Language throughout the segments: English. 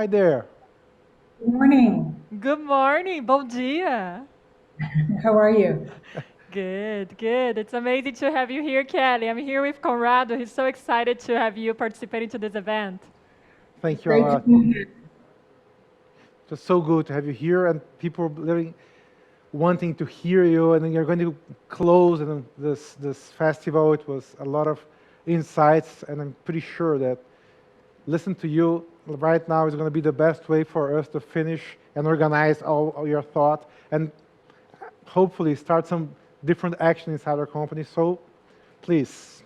Hi there. Good morning. Good morning, bom dia. How are you? Good, good. It's amazing to have you here, Kelly. I'm here with Conrado. He's so excited to have you participating to this event. It's Thank you a great to lot. be here. Just so good to have you here and people really wanting to hear you. And then you're going to close and this festival. It was a lot of insights, and I'm pretty sure that listen to you right now is going to be the best way for us to finish and organize all your thought and hopefully start some different action inside our company. So please.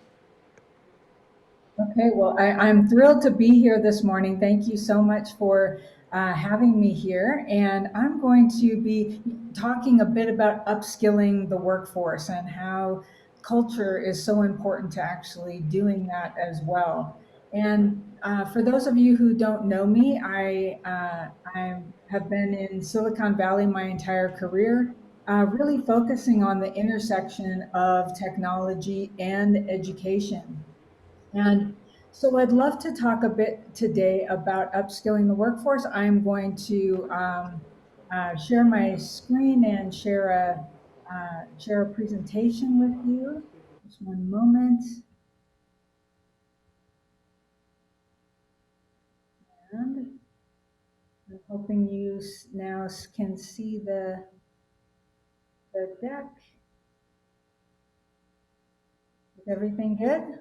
Okay, well, I'm thrilled to be here this morning. Thank you so much for having me here. And I'm going to be talking a bit about upskilling the workforce and how culture is so important to actually doing that as well. And for those of you who don't know me, I have been in Silicon Valley my entire career, really focusing on the intersection of technology and education. And so I'd love to talk a bit today about upskilling the workforce. I'm going to share my screen and share a presentation with you. Just one moment. And I'm hoping you now can see the deck. Is everything good?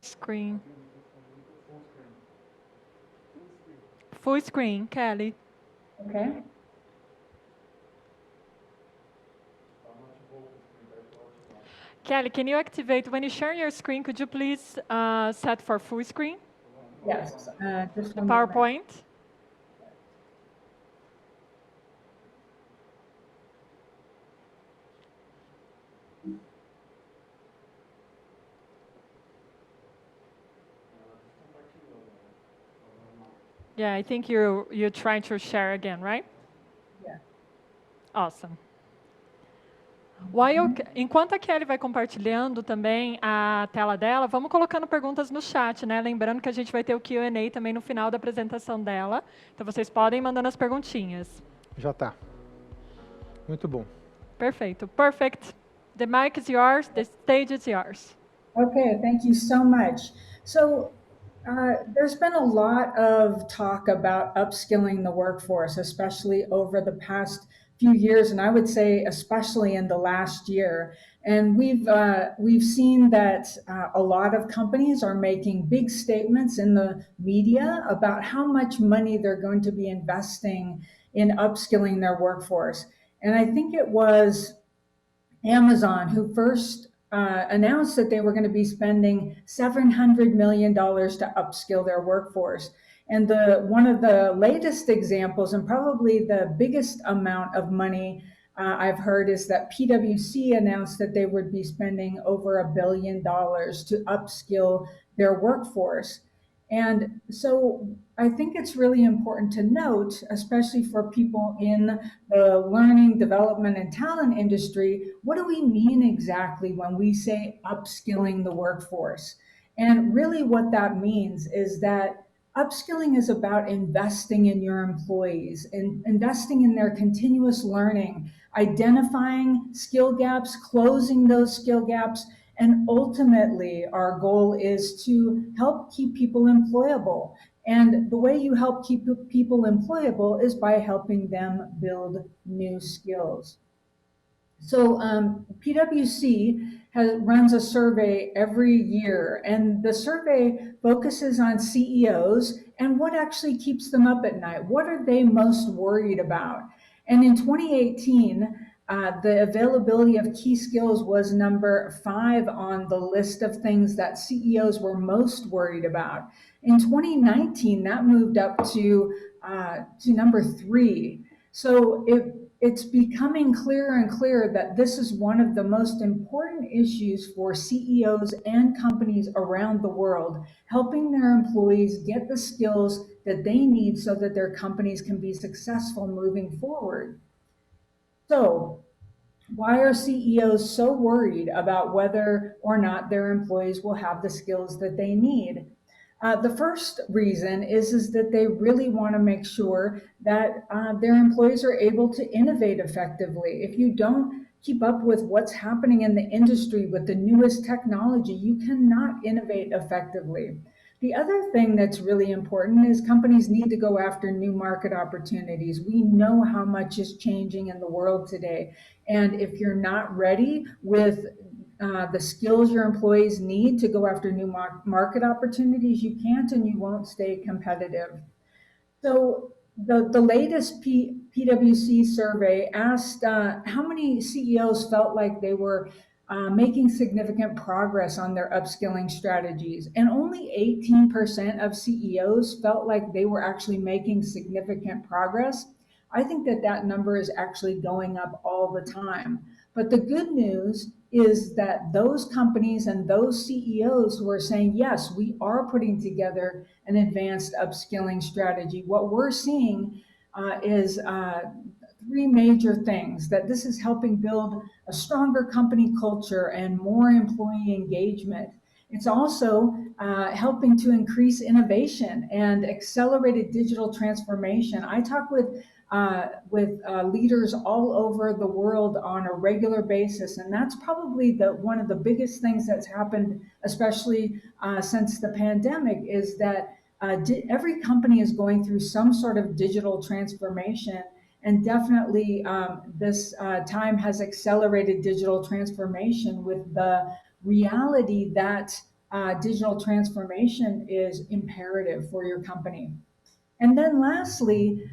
Screen. Full screen, Kelly. Okay. Kelly, can you activate, when you share your screen, could you please set for full screen, Yes. Just the one moment. PowerPoint? Yeah, I think you're trying to share again, right? Yeah. Awesome. Enquanto a Kelly vai compartilhando também a tela dela, vamos colocando perguntas no chat, né? Lembrando que a gente vai ter o Q&A também no final da apresentação dela. Então vocês podem ir mandando as perguntinhas. Já tá. Muito bom. Perfeito. Perfect. The mic is yours. The stage is yours. Okay, thank you so much. So, there's been a lot of talk about upskilling the workforce, especially over the past few years, and I would say especially in the last year. And we've seen that a lot of companies are making big statements in the media about how much money they're going to be investing in upskilling their workforce. And I think it was Amazon, who first announced that they were going to be spending $700 million to upskill their workforce. And one of the latest examples, and probably the biggest amount of money I've heard, is that PwC announced that they would be spending over $1 billion to upskill their workforce. And so I think it's really important to note, especially for people in the learning, development, and talent industry, what do we mean exactly when we say upskilling the workforce? And really, what that means is that upskilling is about investing in your employees and investing in their continuous learning, identifying skill gaps, closing those skill gaps, and ultimately, our goal is to help keep people employable. And the way you help keep people employable is by helping them build new skills. So PwC runs a survey every year, and the survey focuses on CEOs and what actually keeps them up at night. What are they most worried about? And in 2018, the availability of key skills was number 5 on the list of things that CEOs were most worried about. In 2019, that moved up to number 3. So it's becoming clearer and clearer that this is one of the most important issues for CEOs and companies around the world, helping their employees get the skills that they need so that their companies can be successful moving forward. So, why are CEOs so worried about whether or not their employees will have the skills that they need? The first reason is that they really want to make sure that their employees are able to innovate effectively. If you don't keep up with what's happening in the industry with the newest technology, you cannot innovate effectively. The other thing that's really important is companies need to go after new market opportunities. We know how much is changing in the world today. And if you're not ready with the skills your employees need to go after new market opportunities, you can't and you won't stay competitive. So the latest PwC survey asked how many CEOs felt like they were making significant progress on their upskilling strategies. And only 18% of CEOs felt like they were actually making significant progress. I think that that number is actually going up all the time. But the good news is that those companies and those CEOs who are saying, yes, we are putting together an advanced upskilling strategy, what we're seeing is three major things: that this is helping build a stronger company culture and more employee engagement. It's also helping to increase innovation and accelerated digital transformation. I talk with leaders all over the world on a regular basis, and that's probably one of the biggest things that's happened, especially since the pandemic, is that every company is going through some sort of digital transformation. And definitely this time has accelerated digital transformation with the reality that digital transformation is imperative for your company. And then lastly,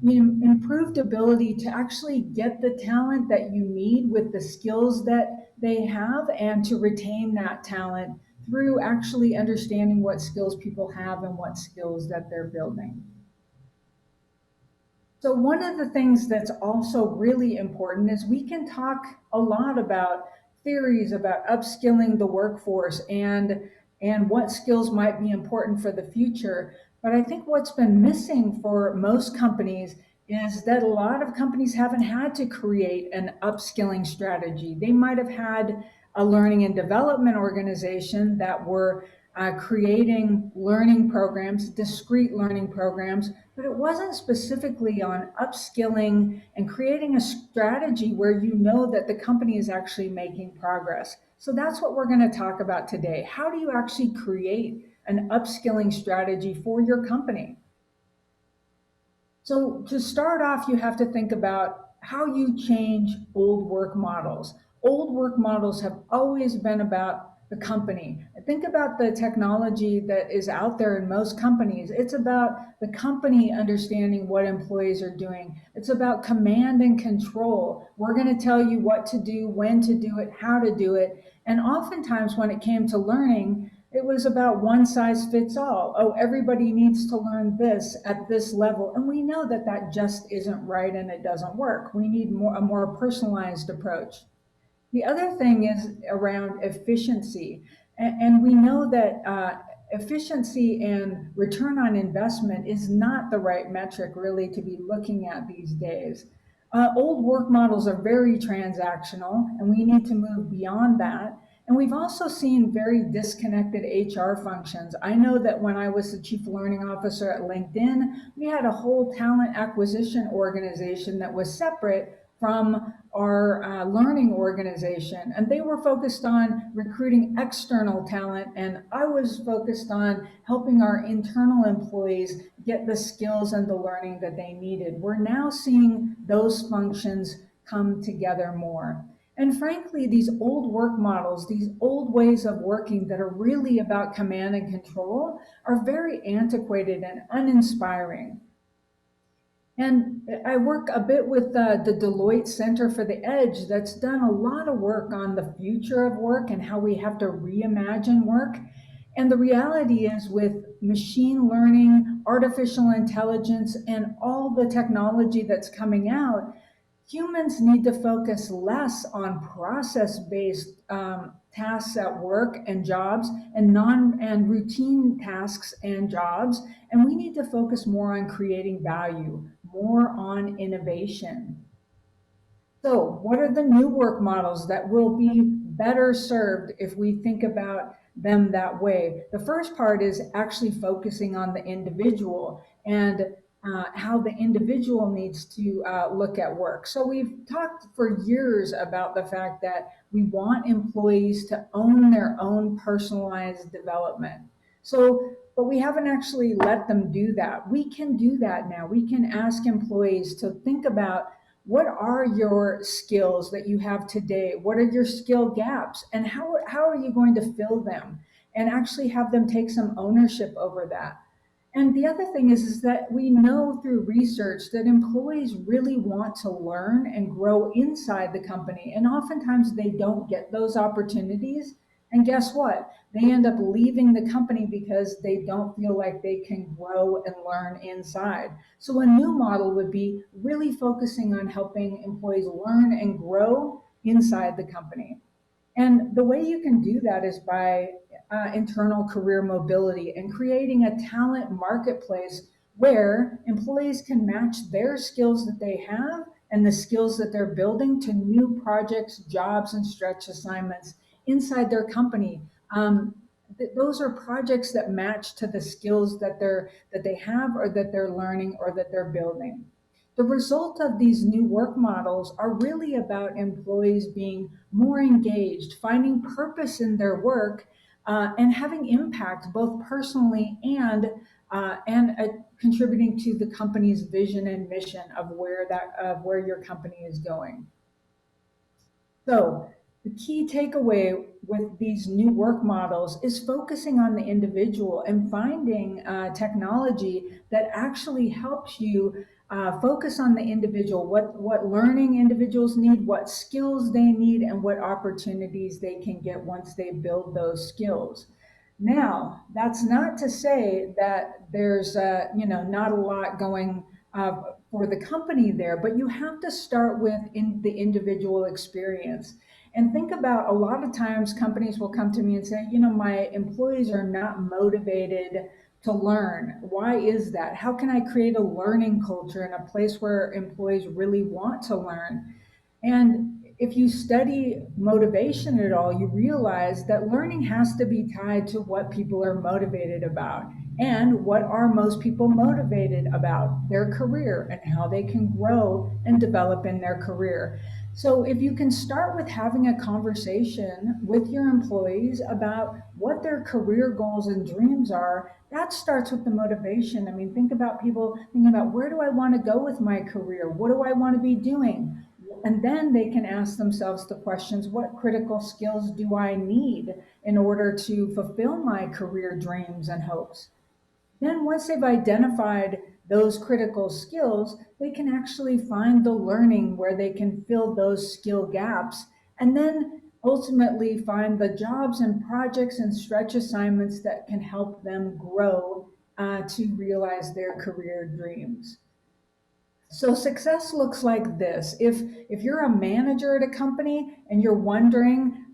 improved ability to actually get the talent that you need with the skills that they have, and to retain that talent through actually understanding what skills people have and what skills that they're building. So one of the things that's also really important is we can talk a lot about theories about upskilling the workforce and what skills might be important for the future. But I think what's been missing for most companies is that a lot of companies haven't had to create an upskilling strategy. They might have had a learning and development organization that were creating learning programs, discrete learning programs, but it wasn't specifically on upskilling and creating a strategy where you know that the company is actually making progress. So that's what we're going to talk about today. How do you actually create an upskilling strategy for your company? So to start off, you have to think about how you change old work models. Old work models have always been about the company. Think about the technology that is out there in most companies. It's about the company understanding what employees are doing. It's about command and control. We're going to tell you what to do, when to do it, how to do it. And oftentimes when it came to learning, it was about one size fits all. Oh, everybody needs to learn this at this level. And we know that that just isn't right and it doesn't work. We need a more personalized approach. The other thing is around efficiency. And we know that efficiency and return on investment is not the right metric really to be looking at these days. Old work models are very transactional, and we need to move beyond that. And we've also seen very disconnected HR functions. I know that when I was the chief learning officer at LinkedIn, we had a whole talent acquisition organization that was separate from our learning organization. And they were focused on recruiting external talent, and I was focused on helping our internal employees get the skills and the learning that they needed. We're now seeing those functions come together more. And frankly, these old work models, these old ways of working that are really about command and control, are very antiquated and uninspiring. And I work a bit with the Deloitte Center for the Edge that's done a lot of work on the future of work and how we have to reimagine work. And the reality is, with machine learning, artificial intelligence, and all the technology that's coming out, humans need to focus less on process-based tasks at work and jobs and routine tasks and jobs, and we need to focus more on creating value, more on innovation. So, what are the new work models that will be better served if we think about them that way? The first part is actually focusing on the individual and how the individual needs to look at work. So, we've talked for years about the fact that we want employees to own their own personalized development. So, but we haven't actually let them do that. We can do that now. We can ask employees to think about what are your skills that you have today? What are your skill gaps? And how are you going to fill them? And actually have them take some ownership over that. And the other thing is that we know through research that employees really want to learn and grow inside the company. And oftentimes they don't get those opportunities. And guess what? They end up leaving the company because they don't feel like they can grow and learn inside. So a new model would be really focusing on helping employees learn and grow inside the company. And the way you can do that is by internal career mobility and creating a talent marketplace where employees can match their skills that they have and the skills that they're building to new projects, jobs, and stretch assignments inside their company. Those are projects that match to the skills that they have or that they're learning or that they're building. The result of these new work models are really about employees being more engaged, finding purpose in their work, and having impact both personally and contributing to the company's vision and mission of where your company is going. So the key takeaway with these new work models is focusing on the individual and finding technology that actually helps you focus on the individual, what learning individuals need, what skills they need, and what opportunities they can get once they build those skills. Now, that's not to say that there's not a lot going for the company there, but you have to start with the individual experience. And think about, a lot of times companies will come to me and say, my employees are not motivated to learn. Why is that? How can I create a learning culture in a place where employees really want to learn? And if you study motivation at all, you realize that learning has to be tied to what people are motivated about. And what are most people motivated about? Their career and how they can grow and develop in their career. So if you can start with having a conversation with your employees about what their career goals and dreams are, that starts with the motivation. I mean, think about people thinking about, where do I want to go with my career? What do I want to be doing? And then they can ask themselves the questions, what critical skills do I need in order to fulfill my career dreams and hopes? Then once they've identified those critical skills, they can actually find the learning where they can fill those skill gaps, and then ultimately find the jobs and projects and stretch assignments that can help them grow to realize their career dreams. So success looks like this. If you're a manager at a company and you're wondering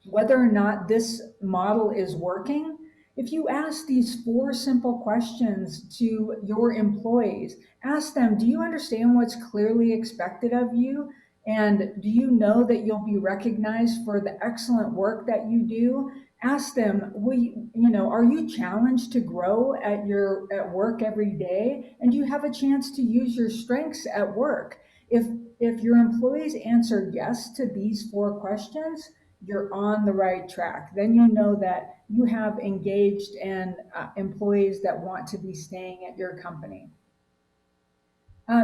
whether or not this model is working, if you ask these 4 simple questions to your employees, ask them, do you understand what's clearly expected of you? And do you know that you'll be recognized for the excellent work that you do? Ask them, are you challenged to grow at work every day? And do you have a chance to use your strengths at work? If your employees answer yes to these 4 questions, you're on the right track. Then you know that you have engaged and employees that want to be staying at your company.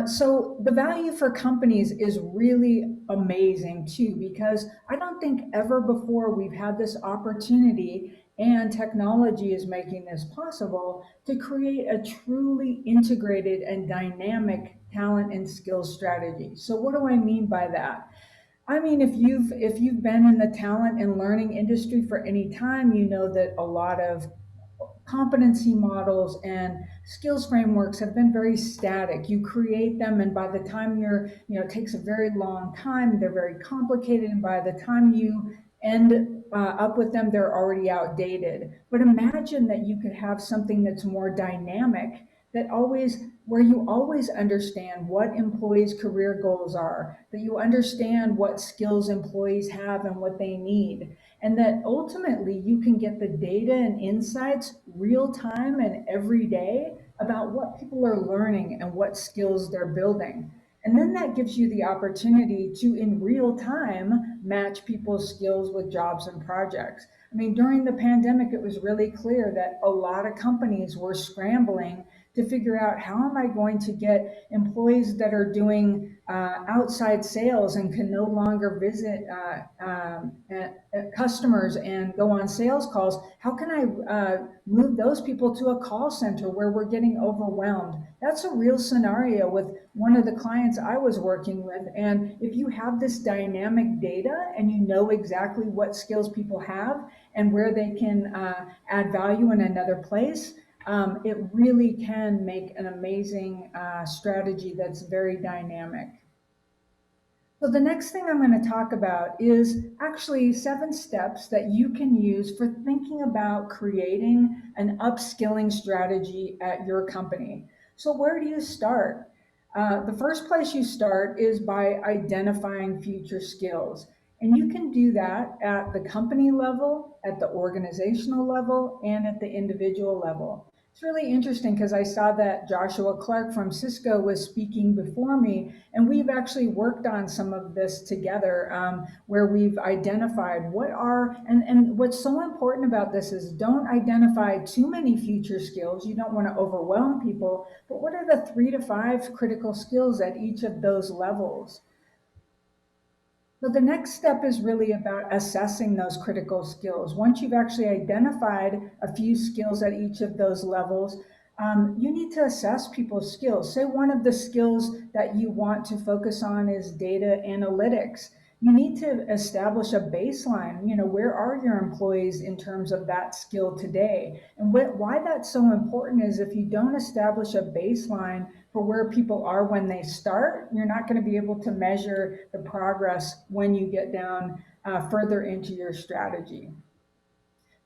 So the value for companies is really amazing too, because I don't think ever before we've had this opportunity, and technology is making this possible, to create a truly integrated and dynamic talent and skills strategy. So what do I mean by that? I mean, if you've been in the talent and learning industry for any time, you know that a lot of competency models and skills frameworks have been very static. You create them, and by the time it takes a very long time, they're very complicated, and by the time you end up with them, they're already outdated. But imagine that you could have something that's more dynamic, that always where you always understand what employees' career goals are, that you understand what skills employees have and what they need, and that ultimately you can get the data and insights real time and every day about what people are learning and what skills they're building. And then that gives you the opportunity to, in real time, match people's skills with jobs and projects. I mean, during the pandemic, it was really clear that a lot of companies were scrambling to figure out, how am I going to get employees that are doing outside sales and can no longer visit customers and go on sales calls? How can I move those people to a call center where we're getting overwhelmed? That's a real scenario with one of the clients I was working with. And if you have this dynamic data and you know exactly what skills people have and where they can add value in another place, it really can make an amazing strategy that's very dynamic. So the next thing I'm going to talk about is actually 7 steps that you can use for thinking about creating an upskilling strategy at your company. So where do you start? The first place you start is by identifying future skills. And you can do that at the company level, at the organizational level, and at the individual level. It's really interesting because I saw that Joshua Clark from Cisco was speaking before me, and we've actually worked on some of this together, where we've identified what are, and what's so important about this is don't identify too many future skills. You don't want to overwhelm people, but what are the 3 to 5 critical skills at each of those levels? So the next step is really about assessing those critical skills. Once you've actually identified a few skills at each of those levels, you need to assess people's skills. Say one of the skills that you want to focus on is data analytics. You need to establish a baseline. Where are your employees in terms of that skill today? And why that's so important is, if you don't establish a baseline for where people are when they start, you're not going to be able to measure the progress when you get down further into your strategy.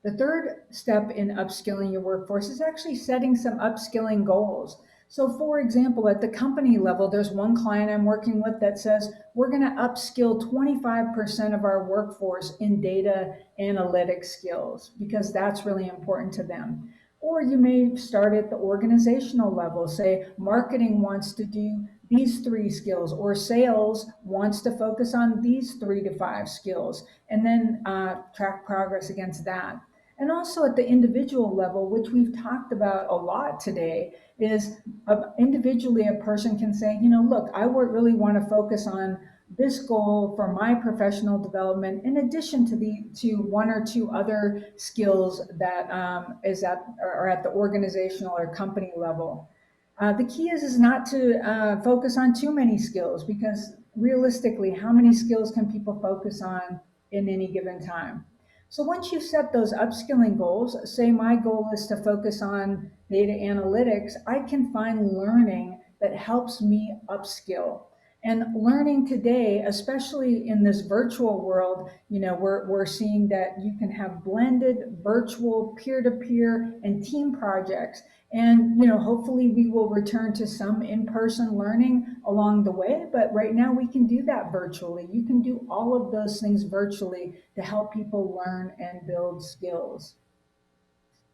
The third step in upskilling your workforce is actually setting some upskilling goals. So for example, at the company level, there's one client I'm working with that says, we're going to upskill 25% of our workforce in data analytics skills, because that's really important to them. Or you may start at the organizational level. Say marketing wants to do these 3 skills, or sales wants to focus on these 3 to 5 skills, and then track progress against that. And also at the individual level, which we've talked about a lot today, is individually a person can say, look, I really want to focus on this goal for my professional development, in addition to 1 or 2 other skills that are at the organizational or company level. The key is not to focus on too many skills, because realistically, how many skills can people focus on in any given time? So once you set those upskilling goals, say my goal is to focus on data analytics, I can find learning that helps me upskill. And learning today, especially in this virtual world, we're seeing that you can have blended virtual peer-to-peer and team projects. And hopefully we will return to some in-person learning along the way, but right now we can do that virtually. You can do all of those things virtually to help people learn and build skills.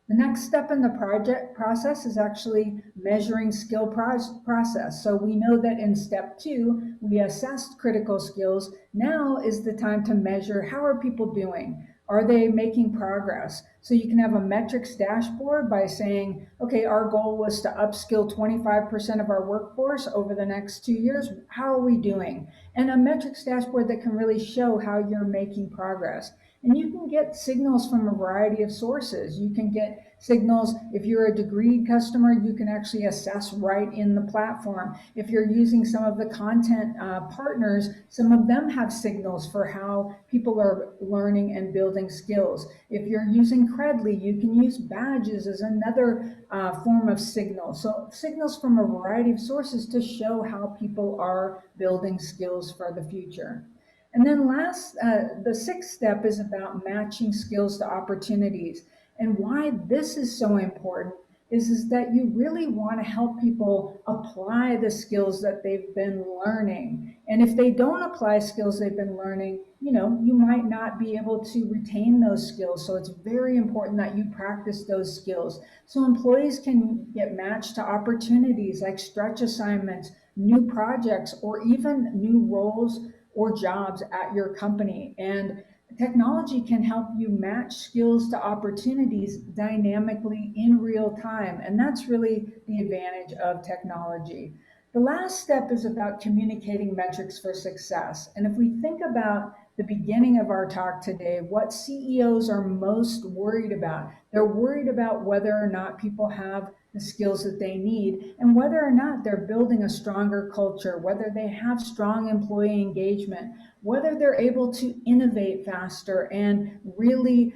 The next step in the project process is actually measuring skill process. So we know that in step 2, we assessed critical skills. Now is the time to measure, how are people doing? Are they making progress? So you can have a metrics dashboard by saying, okay, our goal was to upskill 25% of our workforce over the next 2 years. How are we doing? And a metrics dashboard that can really show how you're making progress. And you can get signals from a variety of sources. You can get signals, if you're a degreed customer, you can actually assess right in the platform. If you're using some of the content partners, some of them have signals for how people are learning and building skills. If you're using Credly, you can use badges as another form of signal. So signals from a variety of sources to show how people are building skills for the future. And then the 6th step is about matching skills to opportunities. And why this is so important is that you really want to help people apply the skills that they've been learning. And if they don't apply skills they've been learning, you might not be able to retain those skills. So it's very important that you practice those skills. So employees can get matched to opportunities like stretch assignments, new projects, or even new roles or jobs at your company. And technology can help you match skills to opportunities dynamically in real time. And that's really the advantage of technology. The last step is about communicating metrics for success. And if we think about the beginning of our talk today, what CEOs are most worried about, they're worried about whether or not people have the skills that they need and whether or not they're building a stronger culture, whether they have strong employee engagement, whether they're able to innovate faster and really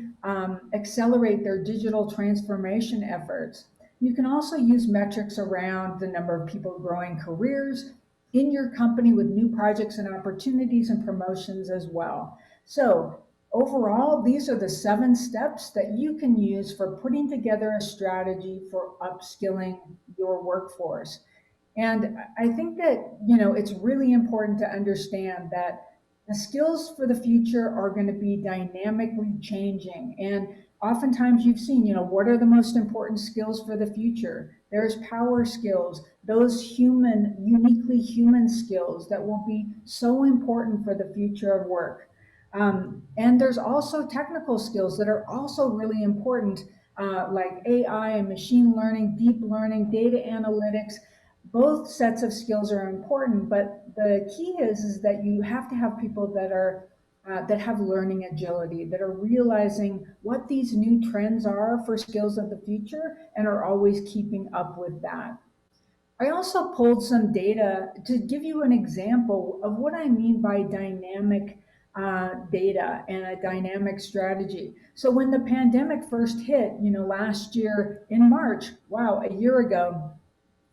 accelerate their digital transformation efforts. You can also use metrics around the number of people growing careers in your company with new projects and opportunities and promotions as well. So overall, these are the 7 steps that you can use for putting together a strategy for upskilling your workforce. And I think that, it's really important to understand that the skills for the future are going to be dynamically changing. And oftentimes you've seen, what are the most important skills for the future? There's power skills, those uniquely human skills that will be so important for the future of work. And there's also technical skills that are also really important, like AI and machine learning, deep learning, data analytics. Both sets of skills are important, but the key is that you have to have people that have learning agility, that are realizing what these new trends are for skills of the future and are always keeping up with that. I also pulled some data to give you an example of what I mean by dynamic data and a dynamic strategy. So when the pandemic first hit, last year in March, wow, a year ago,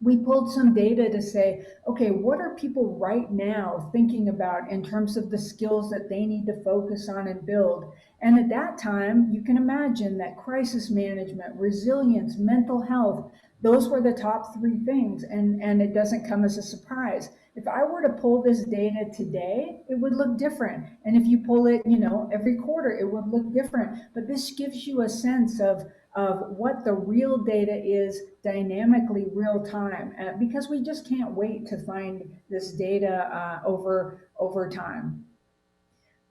we pulled some data to say, okay, what are people right now thinking about in terms of the skills that they need to focus on and build? And at that time, you can imagine that crisis management, resilience, mental health, those were the top 3 things. And it doesn't come as a surprise. If I were to pull this data today, it would look different. And if you pull it, every quarter, it would look different. But this gives you a sense of what the real data is dynamically real time, because we just can't wait to find this data over time.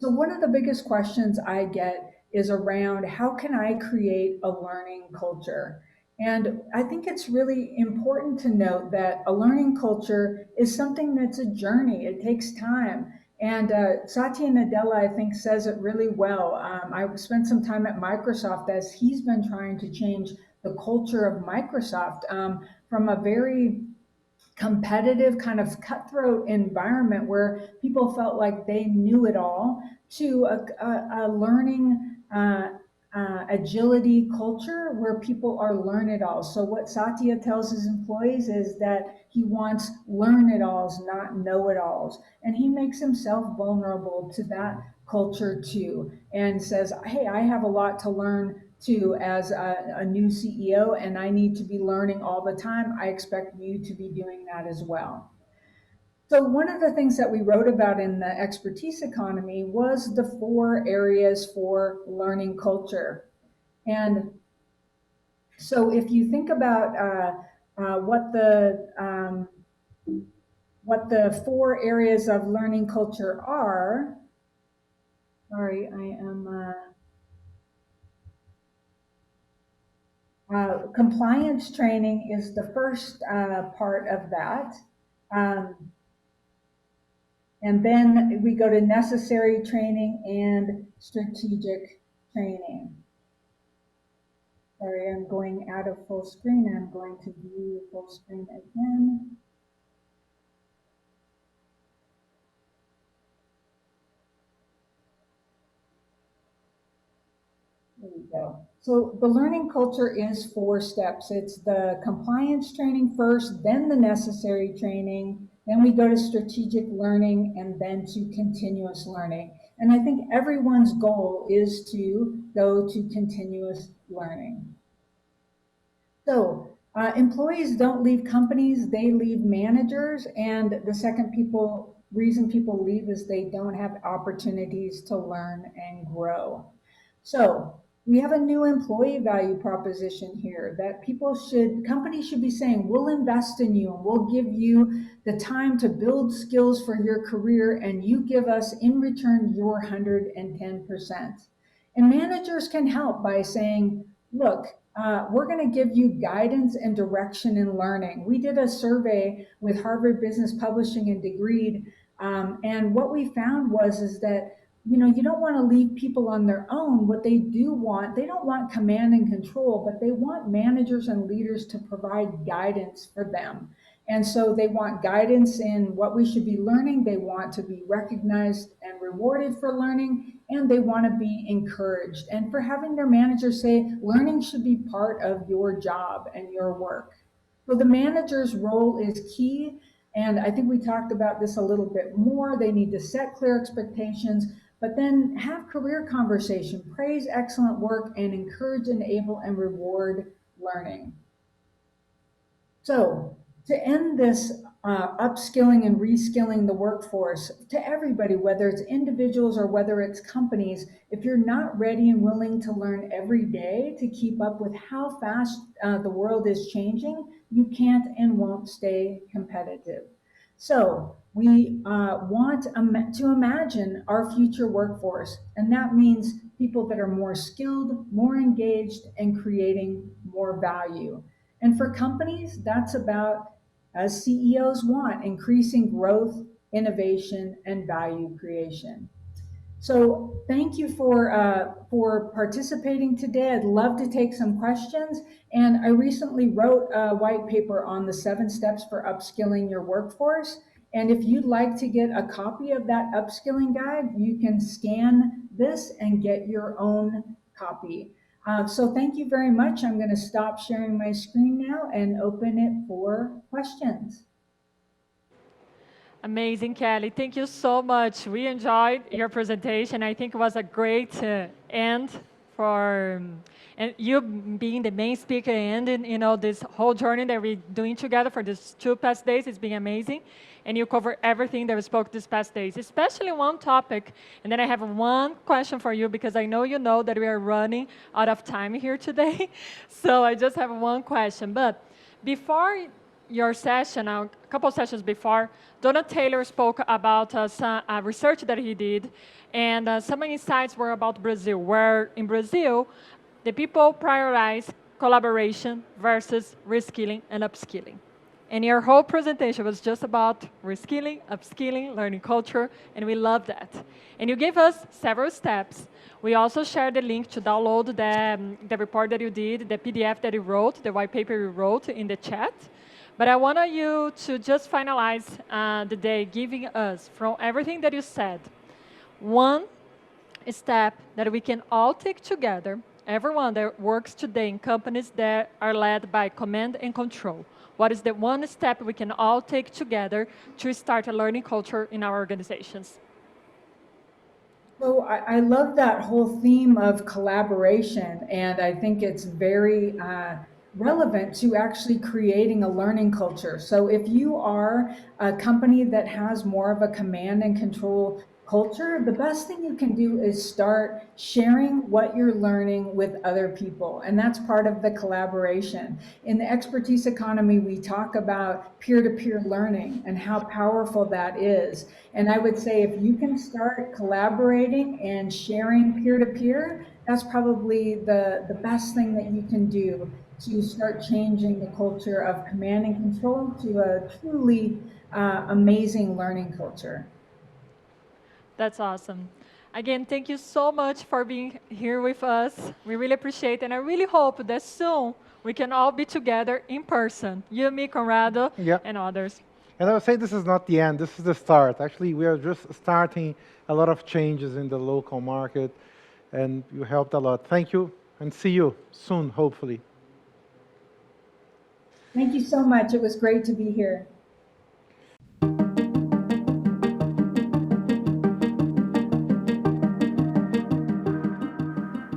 So one of the biggest questions I get is around how can I create a learning culture? And I think it's really important to note that a learning culture is something that's a journey. It takes time. And Satya Nadella, I think, says it really well. I spent some time at Microsoft as he's been trying to change the culture of Microsoft from a very competitive kind of cutthroat environment where people felt like they knew it all to a learning agility culture where people are learn it all. So what Satya tells his employees is that he wants learn it alls, not know it alls. And he makes himself vulnerable to that culture too, and says, hey, I have a lot to learn too as a new CEO, and I need to be learning all the time. I expect you to be doing that as well. So one of the things that we wrote about in the expertise economy was the 4 areas for learning culture. And so if you think about what the 4 areas of learning culture are, sorry, I am compliance training is the first part of that. And then we go to necessary training and strategic training. Sorry, I'm going out of full screen. I'm going to view full screen again. There we go. So the learning culture is 4 steps. It's the compliance training first, then the necessary training, then we go to strategic learning, and then to continuous learning. And I think everyone's goal is to go to continuous learning. So Employees don't leave companies, they leave managers. And the second reason people leave is they don't have opportunities to learn and grow. So we have a new employee value proposition here that companies should be saying, we'll invest in you and we'll give you the time to build skills for your career, and you give us in return your 110%. And managers can help by saying, look, we're going to give you guidance and direction in learning. We did a survey with Harvard Business Publishing and Degreed, and what we found is that you don't want to leave people on their own. What they don't want command and control, but they want managers and leaders to provide guidance for them. And so they want guidance in what we should be learning. They want to be recognized and rewarded for learning, and they want to be encouraged. And for having their manager say, learning should be part of your job and your work. So the manager's role is key. And I think we talked about this a little bit more. They need to set clear expectations, but then have career conversation, praise excellent work, and encourage, enable, and reward learning. So to end this upskilling and reskilling the workforce, to everybody, whether it's individuals or whether it's companies, if you're not ready and willing to learn every day to keep up with how fast the world is changing, you can't and won't stay competitive. So we want to imagine our future workforce, and that means people that are more skilled, more engaged, and creating more value. And for companies, that's about, as CEOs want, increasing growth, innovation, and value creation. So thank you for participating today. I'd love to take some questions. And I recently wrote a white paper on the 7 steps for upskilling your workforce. And if you'd like to get a copy of that upskilling guide, you can scan this and get your own copy. So thank you very much. I'm going to stop sharing my screen now and open it for questions. Amazing, Kelly. Thank you so much. We enjoyed your presentation. I think it was a great end for and you being the main speaker and this whole journey that we're doing together for these 2 past days. It's been amazing. And you cover everything that we spoke these past days, especially one topic. And then I have one question for you, because I know you know that we are running out of time here today. So I just have one question. But before your session, a couple sessions before, Donald Taylor spoke about some research that he did, and some insights were about Brazil, where in Brazil, the people prioritize collaboration versus reskilling and upskilling. And your whole presentation was just about reskilling, upskilling, learning culture, and we love that. And you gave us several steps. We also shared the link to download the report that you did, the PDF that you wrote, the white paper you wrote in the chat. But I want you to just finalize the day giving us, from everything that you said, one step that we can all take together, everyone that works today in companies that are led by command and control. What is the one step we can all take together to start a learning culture in our organizations? So I love that whole theme of collaboration, and I think it's very relevant to actually creating a learning culture. So if you are a company that has more of a command and control culture, the best thing you can do is start sharing what you're learning with other people. And that's part of the collaboration. In the expertise economy, we talk about peer-to-peer learning and how powerful that is. And I would say if you can start collaborating and sharing peer-to-peer, that's probably the best thing that you can do to start changing the culture of command and control to a truly amazing learning culture. That's awesome. Again, thank you so much for being here with us. We really appreciate it, and I really hope that soon we can all be together in person. You, me, Conrado, and others. And I would say this is not the end, this is the start. Actually, we are just starting a lot of changes in the local market, and you helped a lot. Thank you, and see you soon, hopefully. Thank you so much. It was great to be here.